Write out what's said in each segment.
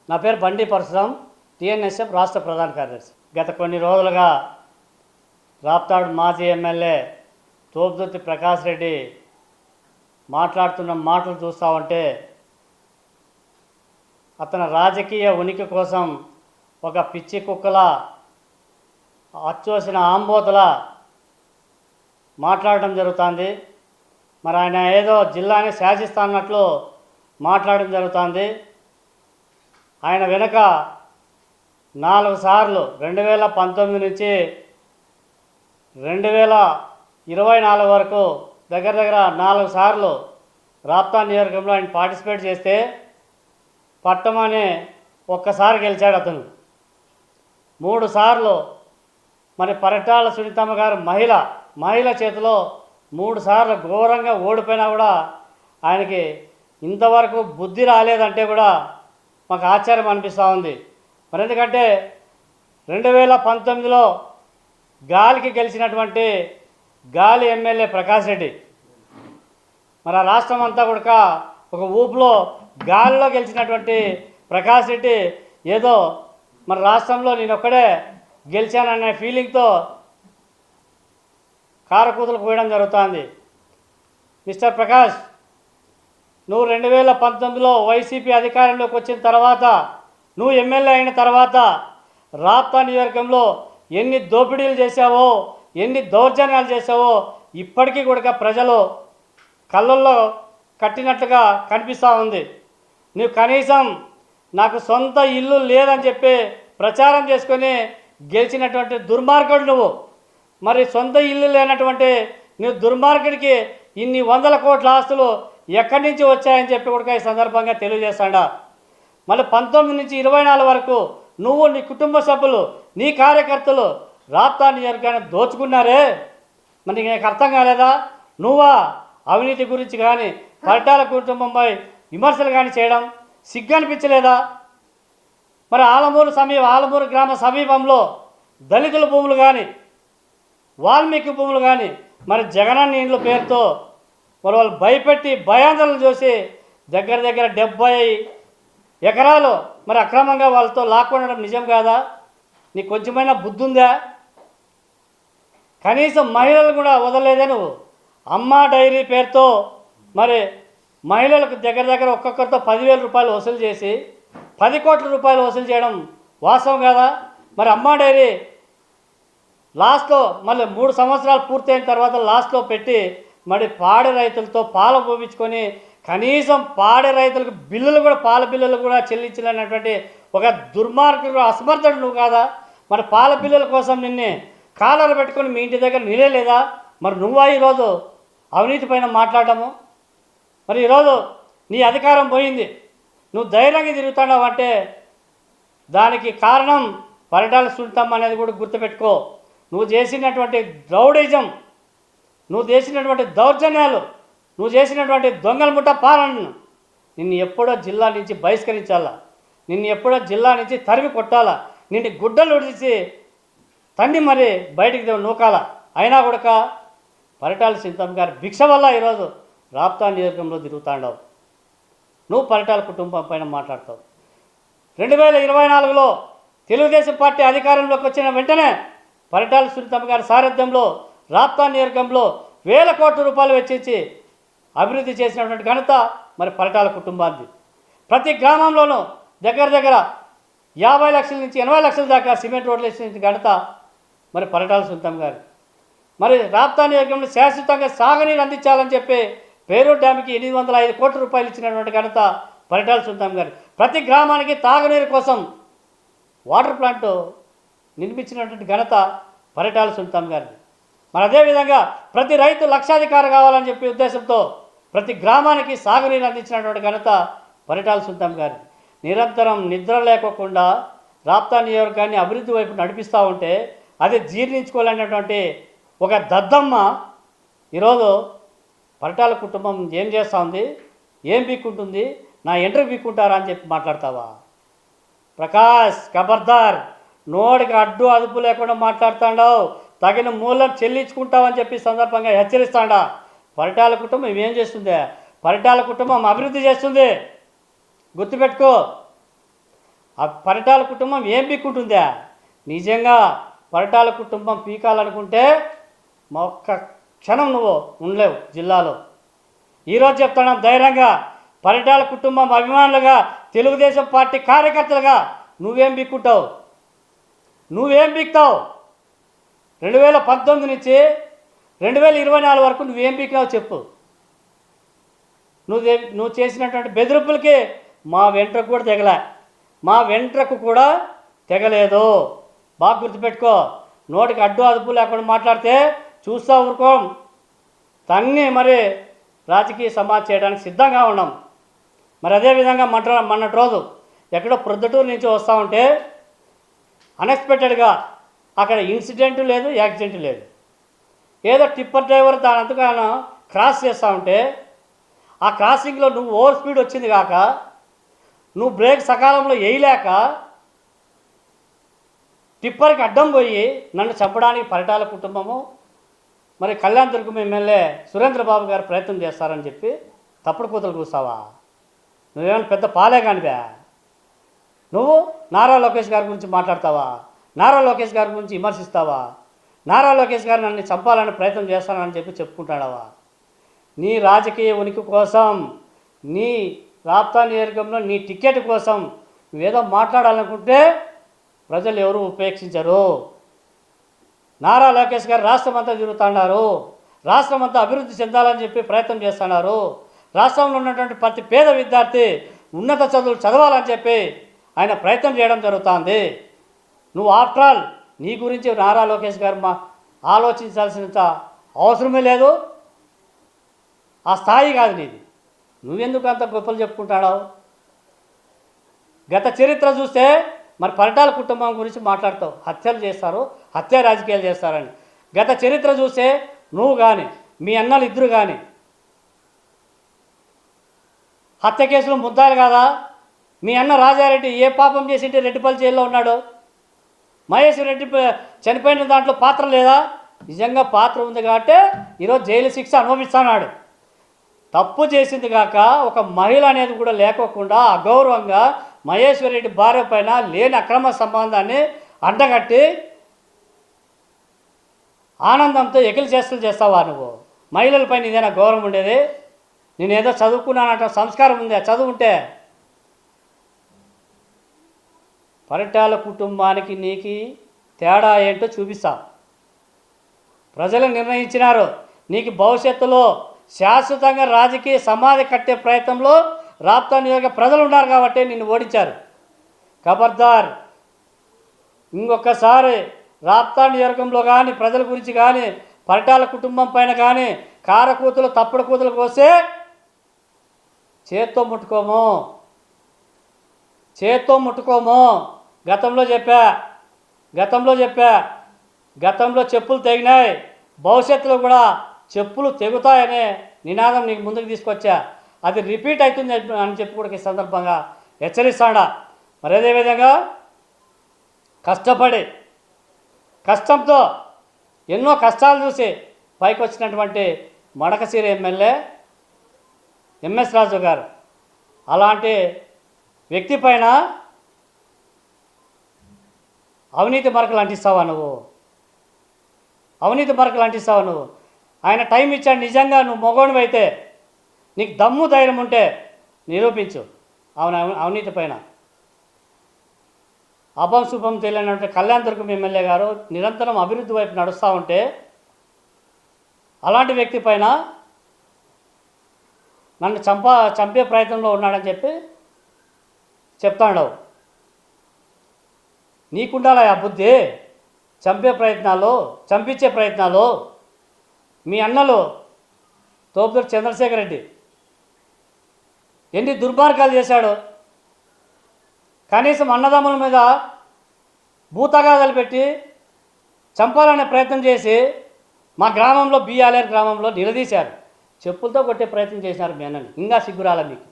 నా పేరు బండి పరశురాం, టీఎన్ఎస్ఎఫ్ రాష్ట్ర ప్రధాన కార్యదర్శి. గత కొన్ని రోజులుగా రాప్తాడు మాజీ ఎమ్మెల్యే తోపుదుర్తి ప్రకాష్ రెడ్డి మాట్లాడుతున్న మాటలు చూస్తూ ఉంటే అతని రాజకీయ ఉనికి కోసం ఒక పిచ్చి కుక్కల అచ్చోసిన ఆంబోతుల మాట్లాడడం జరుగుతుంది. మరి ఆయన ఏదో జిల్లాని శాసిస్తున్నట్లు మాట్లాడడం జరుగుతుంది. ఆయన వెనుక 4 సార్లు 2019 నుంచి 2024 వరకు దగ్గర 4 సార్లు రాప్తా నియోజకవర్గంలో ఆయన పార్టిసిపేట్ చేస్తే పట్టమని ఒక్కసారి గెలిచాడు అతను. 3 సార్లు మరి పరిటాల సునీతమ్మ గారు మహిళ చేతిలో 3 సార్లు ఘోరంగా ఓడిపోయినా కూడా ఆయనకి ఇంతవరకు బుద్ధి రాలేదంటే కూడా మాకు ఆశ్చర్యం అనిపిస్తూ ఉంది. మరి ఎందుకంటే 2019లో గాలికి గెలిచినటువంటి గాలి ఎమ్మెల్యే ప్రకాష్ రెడ్డి మరి ఆ రాష్ట్రం అంతా కూడా ఒక ఊపులో గాలిలో గెలిచినటువంటి ప్రకాష్ రెడ్డి ఏదో మరి రాష్ట్రంలో నేను ఒక్కడే గెలిచాననే ఫీలింగ్తో కారకూతలు పోయడం జరుగుతుంది. మిస్టర్ ప్రకాష్, నువ్వు 2019లో వైసీపీ అధికారంలోకి వచ్చిన తర్వాత, నువ్వు ఎమ్మెల్యే అయిన తర్వాత రాప్తా నియోజకవర్గంలో ఎన్ని దోపిడీలు చేశావో, ఎన్ని దౌర్జన్యాలు చేశావో ఇప్పటికీ కూడా ప్రజలు కళ్ళల్లో కట్టినట్లుగా కనిపిస్తూ ఉంది. నువ్వు కనీసం నాకు సొంత ఇల్లు లేదని చెప్పి ప్రచారం చేసుకొని గెలిచినటువంటి దుర్మార్గుడు నువ్వు. మరి సొంత ఇల్లు లేనటువంటి నువ్వు దుర్మార్గుడికి ఇన్ని 100 కోట్ల ఆస్తులు ఎక్కడి నుంచి వచ్చాయని చెప్పి కూడా ఈ సందర్భంగా తెలియజేస్తాడా. మళ్ళీ 19 నుంచి 24 వరకు నువ్వు, నీ కుటుంబ సభ్యులు, నీ కార్యకర్తలు రాప్తా నియోజకవర్గాన్ని దోచుకున్నారే. మరి నీకు అర్థం కాలేదా? నువ్వా అవినీతి గురించి కానీ పరిటాల కుటుంబంపై విమర్శలు కానీ చేయడం సిగ్గనిపించలేదా? మరి ఆలమూరు గ్రామ సమీపంలో దళితుల భూములు కానీ వాల్మీకి భూములు కానీ మరి జగనన్న ఇండ్ల పేరుతో మరి వాళ్ళు భయపెట్టి భయాందోళన చేసి దగ్గర 70 ఎకరాలు మరి అక్రమంగా వాళ్ళతో లాక్కొనడం నిజం కాదా? నీకు కొంచెమైనా బుద్ధి ఉందా? కనీసం మహిళలు కూడా వదలలేదే నువ్వు. అమ్మా డైరీ పేరుతో మరి మహిళలకు దగ్గర ఒక్కొక్కరితో 10,000 రూపాయలు వసూలు చేసి 10 కోట్ల రూపాయలు వసూలు చేయడం వాస్తవం కాదా? మరి అమ్మా డైరీ లాస్ట్లో మళ్ళీ 3 సంవత్సరాలు పూర్తయిన తర్వాత లాస్ట్లో పెట్టి మరి పాడి రైతులతో పాలు పోపించుకొని కనీసం పాడి రైతులకు బిల్లులు కూడా పాల బిల్లులు కూడా చెల్లించలేనటువంటి ఒక దుర్మార్గుడు, అసమర్థుడు నువ్వు కాదా? మరి పాల బిల్లుల కోసం నిన్ను కాలర్ పెట్టుకొని మీ ఇంటి దగ్గర నిలేదా? మరి నువ్వా ఈరోజు అవినీతి పైన మాట్లాడటము? మరి ఈరోజు నీ అధికారం పోయింది, నువ్వు ధైర్యంగా తిరుగుతున్నావు అంటే దానికి కారణం పరిటాల సునీతమ్మ అనేది కూడా గుర్తుపెట్టుకో. నువ్వు చేసినటువంటి రౌడిజం, నువ్వు చేసినటువంటి దౌర్జన్యాలు, నువ్వు చేసినటువంటి దొంగల ముఠ పాలనను నిన్ను ఎప్పుడో జిల్లా నుంచి బహిష్కరించాలా, నిన్ను ఎప్పుడో జిల్లా నుంచి తరిమి కొట్టాలా, నిన్ను గుడ్డలు ఉడిచి తండ్రి మరి బయటికి నూకాల. అయినా కూడా పరిటాల సునీతమ్మ గారి భిక్ష వల్ల ఈరోజు రాప్తా నియోజకవర్గంలో తిరుగుతాండవు. నువ్వు పరిటాల కుటుంబం పైన మాట్లాడతావు. 2024లో తెలుగుదేశం పార్టీ అధికారంలోకి వచ్చిన వెంటనే పరిటాల సునీతమ్మ గారి సారథ్యంలో రాప్తా నియోజకవర్గంలో 1,000 కోట్ల రూపాయలు వెచ్చించి అభివృద్ధి చేసినటువంటి ఘనత మరి పరిటాల కుటుంబాన్ని. ప్రతి గ్రామంలోనూ దగ్గర 50 లక్షల నుంచి 80 లక్షల దాకా సిమెంట్ రోడ్లు వేసిన ఘనత మరి పరిటాల సునీతమ్మ గారు. మరి రాప్తా నియోజకవర్గంలో శాశ్వతంగా సాగునీరు అందించాలని చెప్పి పేరూరు డ్యామ్కి 805 కోట్ల రూపాయలు ఇచ్చినటువంటి ఘనత పరిటాల సునీతమ్మ గారు. ప్రతి గ్రామానికి తాగునీరు కోసం వాటర్ ప్లాంట్ నిర్మించినటువంటి ఘనత పరిటాల సునీతమ్మ గారిది. మరి అదేవిధంగా ప్రతి రైతు లక్షాధికారి కావాలని చెప్పి ఉద్దేశంతో ప్రతి గ్రామానికి సాగునీరు అందించినటువంటి ఘనత పరిటాల సునీతమ్మ గారిది. నిరంతరం నిద్ర లేకోకుండా రాప్తా నియోజకవర్గాన్ని అభివృద్ధి వైపు నడిపిస్తూ ఉంటే అది జీర్ణించుకోలేనటువంటి ఒక దద్దమ్మ ఈరోజు పరిటాల కుటుంబం ఏం చేస్తూ ఉంది, ఏం పీక్కుంటుంది, నా ఎంట్రీ పీక్కుంటారా అని చెప్పి మాట్లాడతావా? ప్రకాష్, ఖబర్దార్, నోటికి అడ్డు అదుపు లేకుండా మాట్లాడుతాండావు, తగిన మూలం చెల్లించుకుంటావని చెప్పి సందర్భంగా హెచ్చరిస్తాడా. పరిటాల కుటుంబం ఏం చేస్తుంది? పరిటాల కుటుంబం అభివృద్ధి చేస్తుంది, గుర్తుపెట్టుకో. ఆ పరిటాల కుటుంబం ఏం పీక్కుంటుందా? నిజంగా పరిటాల కుటుంబం పీకాలనుకుంటే ఒక్క క్షణం నువ్వు ఉండలేవు జిల్లాలో. ఈరోజు చెప్తున్నాం ధైర్యంగా, పరిటాల కుటుంబం అభిమానులుగా, తెలుగుదేశం పార్టీ కార్యకర్తలుగా నువ్వేం పీక్కుంటావు? నువ్వేం పీక్తావు? 2019 నుంచి 2024 వరకు నువ్వేం పీకినావు చెప్పు. నువ్వు చేసినటువంటి బెదిరింపులకి మా వెంట్రకు కూడా తెగలే, మా వెంట్రకు కూడా తెగలేదు. బాగా గుర్తుపెట్టుకో. నోటికి అడ్డు అదుపు లేకుండా మాట్లాడితే చూస్తా ఊరుకోం, తన్ని మరి రాజకీయ సమాజ్ చేయడానికి సిద్ధంగా ఉన్నాం. మరి అదేవిధంగా మొన్నటి రోజు ఎక్కడో ప్రొద్దుటూరు నుంచి వస్తూ ఉంటే అన్ఎక్స్పెక్టెడ్గా అక్కడ ఇన్సిడెంట్ లేదు, యాక్సిడెంట్ లేదు. ఏదో టిప్పర్ డ్రైవర్ దానంతకు ఆయన క్రాస్ చేస్తూ ఉంటే ఆ క్రాసింగ్లో నువ్వు ఓవర్ స్పీడ్ వచ్చింది కాక, నువ్వు బ్రేక్ సకాలంలో వేయలేక టిప్పర్కి అడ్డం పోయి నన్ను చంపడానికి పరిటాల కుటుంబము మరి కళ్యాణదుర్గం ఎమ్మెల్యే సురేంద్రబాబు గారు ప్రయత్నం చేస్తారని చెప్పి తప్పుడు కూతురు కూస్తావా? నువ్వేమైనా పెద్ద పాలే కానివా? నువ్వు నారా లోకేష్ గారి గురించి మాట్లాడతావా? నారా లోకేష్ గారి గురించి విమర్శిస్తావా? నారా లోకేష్ గారు నన్ను చంపాలని ప్రయత్నం చేస్తానని చెప్పి చెప్పుకుంటాడావా? నీ రాజకీయ ఉనికి కోసం, నీ రాప్తా నియోజకవర్గంలో నీ టికెట్ కోసం నువ్వేదో మాట్లాడాలనుకుంటే ప్రజలు ఎవరు ఉపేక్షించరు. నారా లోకేష్ గారు రాష్ట్రం అంతా తిరుగుతున్నారు, రాష్ట్రం అంతా అభివృద్ధి చెందాలని చెప్పి ప్రయత్నం చేస్తున్నారు. రాష్ట్రంలో ఉన్నటువంటి ప్రతి పేద విద్యార్థి ఉన్నత చదువులు చదవాలని చెప్పి ఆయన ప్రయత్నం చేయడం జరుగుతుంది. నువ్వు ఆఫ్టర్ ఆల్ నీ గురించి నారా లోకేష్ గారు ఆలోచించాల్సినంత అవసరమే లేదు, ఆ స్థాయి కాదు నీది. నువ్వెందుకు అంత గొప్పలు చెప్పుకుంటాడావు? గత చరిత్ర చూస్తే మరి పరిటాల కుటుంబం గురించి మాట్లాడతావు, హత్యలు చేస్తారు, హత్య రాజకీయాలు చేస్తారని. గత చరిత్ర చూస్తే నువ్వు కానీ మీ అన్నలు ఇద్దరు కానీ హత్య కేసులు ముద్దాలు కాదా? మీ అన్న రాజారెడ్డి ఏ పాపం చేసింటే రెడ్డిపల్లి జైల్లో ఉన్నాడు? మహేశ్వర్ రెడ్డి చనిపోయిన దాంట్లో పాత్ర లేదా? నిజంగా పాత్ర ఉంది కాబట్టి ఈరోజు జైలు శిక్ష అనుభవిస్తున్నాడు. తప్పు చేసింది కాక ఒక మహిళ అనేది కూడా లేకోకుండా అగౌరవంగా మహేశ్వర్ రెడ్డి భార్య పైన లేని అక్రమ సంబంధాన్ని అంటగట్టి ఆనందంతో ఎకిలి చేష్టలు చేస్తావా నువ్వు? మహిళలపైన ఇదేనా గౌరవం ఉండేది? నేనేదో చదువుకున్నానంట, సంస్కారం ఉంది, చదువు ఉంటే. పరిటాల కుటుంబానికి నీకు తేడా ఏంటో చూపిస్తా. ప్రజలు నిర్ణయించినారు. నీకు భవిష్యత్తులో శాశ్వతంగా రాజకీయ సమాధి కట్టే ప్రయత్నంలో రాప్తా నియోజక ప్రజలు ఉన్నారు కాబట్టి నిన్ను ఓడించారు. ఖబర్దార్, ఇంకొకసారి రాప్తా నియోజకంలో కానీ ప్రజల గురించి కానీ పరిటాల కుటుంబం పైన కానీ కారకూతులు తప్పుడు కూతులు కోస్తే చేత్తో ముట్టుకోము. గతంలో చెప్పా గతంలో చెప్పులు తెగినాయి, భవిష్యత్తులో కూడా చెప్పులు తెగుతాయనే నినాదం నీకు ముందుకు తీసుకొచ్చా. అది రిపీట్ అవుతుంది అని చెప్పి కూడా ఈ సందర్భంగా హెచ్చరిస్తాడా. మరి అదేవిధంగా కష్టంతో ఎన్నో కష్టాలు చూసి పైకి వచ్చినటువంటి మడకశిర ఎమ్మెల్యే ఎంఎస్ రాజు గారు అలాంటి వ్యక్తి పైన అవినీతి మరకలు అంటిస్తావా నువ్వు? ఆయన టైం ఇచ్చాడు. నిజంగా నువ్వు మొగోడివి అయితే, నీకు దమ్ము ధైర్యం ఉంటే నిరూపించు. అవినీతి పైన అభం శుభం తెలియనంటే కళ్యాణదుర్గం ఎమ్మెల్యే గారు నిరంతరం అభివృద్ధి వైపు నడుస్తూ ఉంటే అలాంటి వ్యక్తి పైన నన్ను చంపే ప్రయత్నంలో ఉన్నాడని చెప్పి చెప్తాడు. నీకుండాలా ఆ బుద్ధి? చంపించే ప్రయత్నాలు మీ అన్నలు తోపుదూరు చంద్రశేఖర్ రెడ్డి ఎన్ని దుర్మార్గాలు చేశాడు. కనీసం అన్నదమ్ముల మీద భూతగాదాలు పెట్టి చంపాలనే ప్రయత్నం చేసి మా గ్రామంలో బిఆర్ఆర్ గ్రామంలో నిలదీశారు. చెప్పులతో కొట్టే ప్రయత్నం చేసినారు మీ అన్నని. ఇంకా సిగ్గురాల మీకు?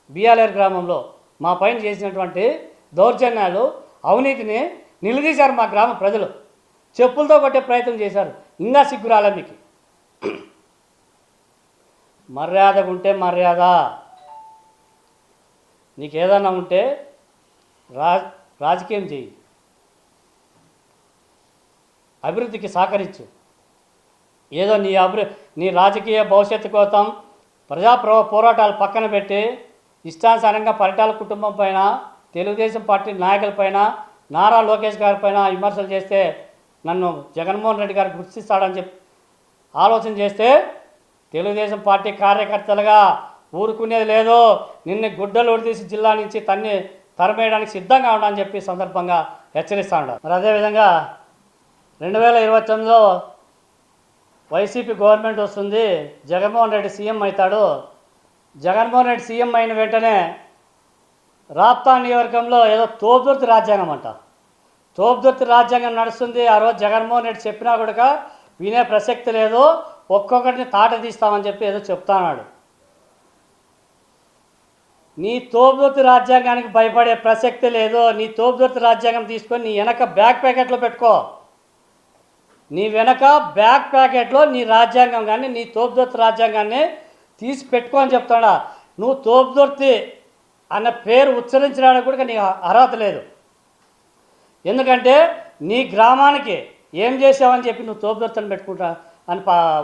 బిఆర్ఆర్ గ్రామంలో మా పైన చేసినటువంటి దౌర్జన్యాలు, అవినీతిని నిలదీశారు మా గ్రామ ప్రజలు. చెప్పులతో కొట్టే ప్రయత్నం చేశారు. ఇంకా సిగ్గురాల మీకు? మర్యాదగా ఉంటే మర్యాద, నీకేదన్నా ఉంటే రా రాజకీయం చేయి, అభివృద్ధికి సహకరించు. ఏదో నీ రాజకీయ భవిష్యత్తు కోసం పోరాటాలు పక్కన పెట్టి ఇష్టానుసారంగా పరిటాల కుటుంబం పైన, తెలుగుదేశం పార్టీ నాయకులపైన, నారా లోకేష్ గారి పైన విమర్శలు చేస్తే నన్ను జగన్మోహన్ రెడ్డి గారు గుర్తిస్తాడని చెప్పి ఆలోచన చేస్తే తెలుగుదేశం పార్టీ కార్యకర్తలుగా ఊరుకునేది లేదు. నిన్ను గుడ్డలు ఉడితీసి జిల్లా నుంచి తరమేయడానికి సిద్ధంగా ఉండని చెప్పి సందర్భంగా హెచ్చరిస్తూ ఉన్నారు. మరి అదేవిధంగా 2029లో వైసీపీ గవర్నమెంట్ వస్తుంది, జగన్మోహన్ రెడ్డి సీఎం అవుతాడు. జగన్మోహన్ రెడ్డి సీఎం అయిన వెంటనే రాప్తా నియోజకవర్గంలో ఏదో తోపుదుర్తి రాజ్యాంగం అంట, తోపుదుర్తి రాజ్యాంగం నడుస్తుంది. ఆ రోజు జగన్మోహన్ రెడ్డి చెప్పినా కూడా వినే ప్రసక్తి లేదు, ఒక్కొక్కటిని తాట తీస్తామని చెప్పి ఏదో చెప్తాన్నాడు. నీ తోపుదుర్తి రాజ్యాంగానికి భయపడే ప్రసక్తి లేదు. నీ తోపుదుర్తి రాజ్యాంగం తీసుకొని నీ వెనక బ్యాక్ ప్యాకెట్లో పెట్టుకో. నీ వెనక బ్యాక్ ప్యాకెట్లో నీ రాజ్యాంగం కానీ నీ తోపుదుర్తి రాజ్యాంగాన్ని తీసి పెట్టుకో అని చెప్తాడా. నువ్వు తోపుదుర్తి అన్న పేరు ఉచ్చరించడానికి కూడా నీకు అర్హత లేదు. ఎందుకంటే నీ గ్రామానికి ఏం చేసావని చెప్పి నువ్వు తోపుదుర్తిని పెట్టుకుంటా అని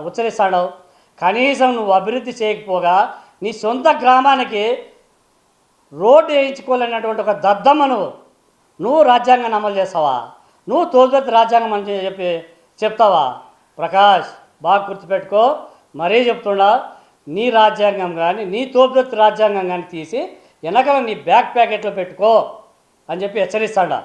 ఉచ్చరిస్తాడు. కనీసం నువ్వు అభివృద్ధి చేయకపోగా నీ సొంత గ్రామానికి రోడ్డు వేయించుకోలేనటువంటి ఒక దద్దమ్మ నువ్వు రాజ్యాంగాన్ని అమలు చేస్తావా? నువ్వు తోపుదుర్తి రాజ్యాంగం అని చెప్పి చెప్తావా? ప్రకాష్, బాగా గుర్తుపెట్టుకో, మరీ చెప్తుండా, నీ రాజ్యాంగం కానీ నీ తోపుదుర్తి రాజ్యాంగం కానీ తీసి వెనకాల నీ బ్యాక్ ప్యాకెట్లో పెట్టుకో అని చెప్పి హెచ్చరిస్తాడా.